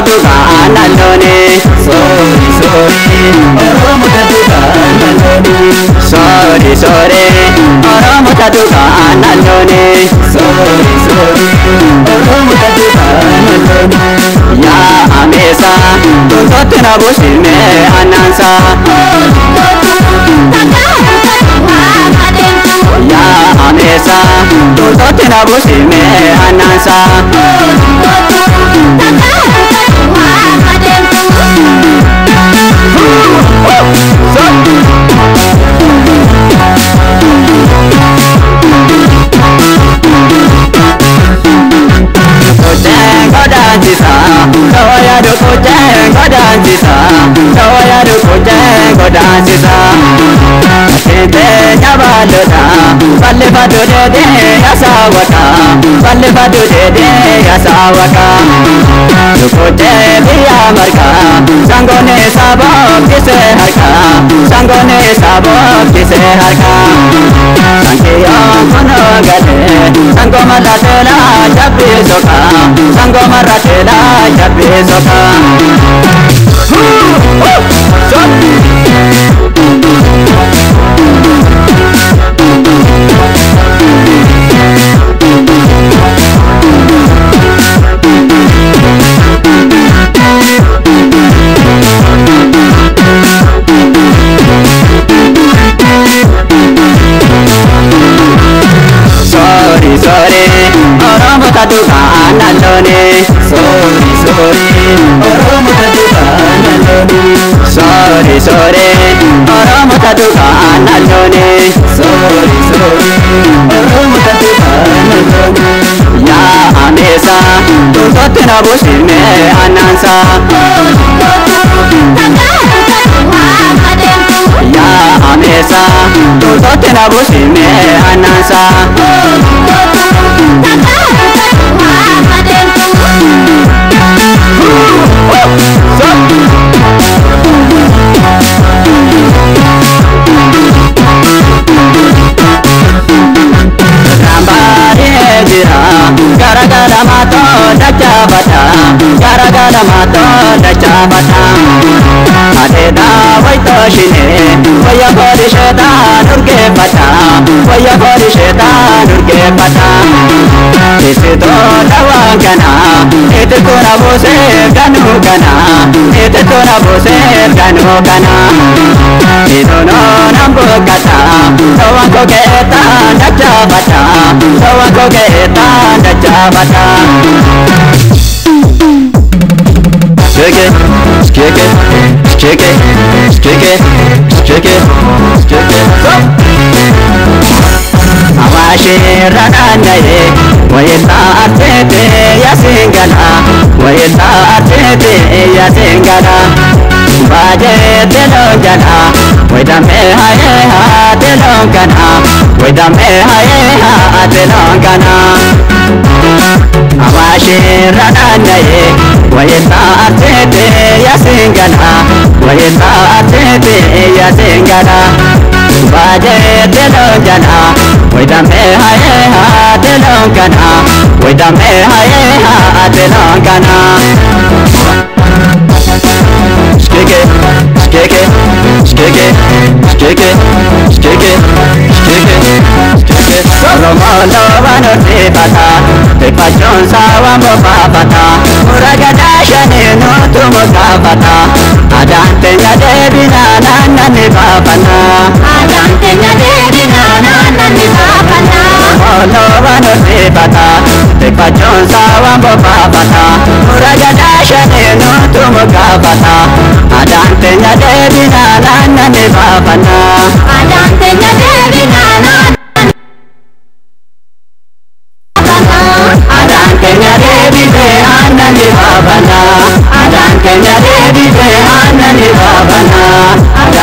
duga nalone sorry sorry oromo duga nalone sorry sorry oromo duga nalone sorry sorry oromo duga nalone ya amesa tuntote na bushime anansa ya amesa tuntote na bushime anansa Sangone sabab kise harka sangone sabab kise harka sangiya kono gade sangoma latela jabbe soka sangoma ratela jabbe soka duga nalone sorry sorry oromo duga nalone sorry sorry oromo duga nalone sorry sorry oromo duga nalone ya amesa tuntote na bushime anansa ya amesa tuntote na bushime anansa gara-gara mato dacha bata adeda waito shine waya bori shetan urge bata waya bori shetan urge bata isido lawangana ete kona bose ganu gana ete kona bose ganu gana idono nambo kata sawanko keta dacha bata sawanko keta dacha bata Shake it, shake it, shake it, shake it, shake it, shake it. Awashi rananaye, wayita atete yasingala, wayita atete yasingala. Baje telongana, wayidame haye ha telongana, wayidame haye ha telongana. Awashi rananaye, wayita atete yasingala, wayita atete yasingala. Baje telongana, wayidame haye ha telongana, wayidame haye ha telongana. Skike, skike, skike, skike, skike, skike, skike. Romano vano te pata, te pajon sawa mo pata. Muragada shane no tumo pata. Adante nya devi na na ni papana. Adante nya devi na na ni papana. Romano vano te pata, te pajon sawa mo pata. Muragada shane no tumo pata. Adante nya devi na ni papana. Adante nya devi na Kenya Devi de Anani Bhavana, Adan Kenya Devi de Anani Bhavana.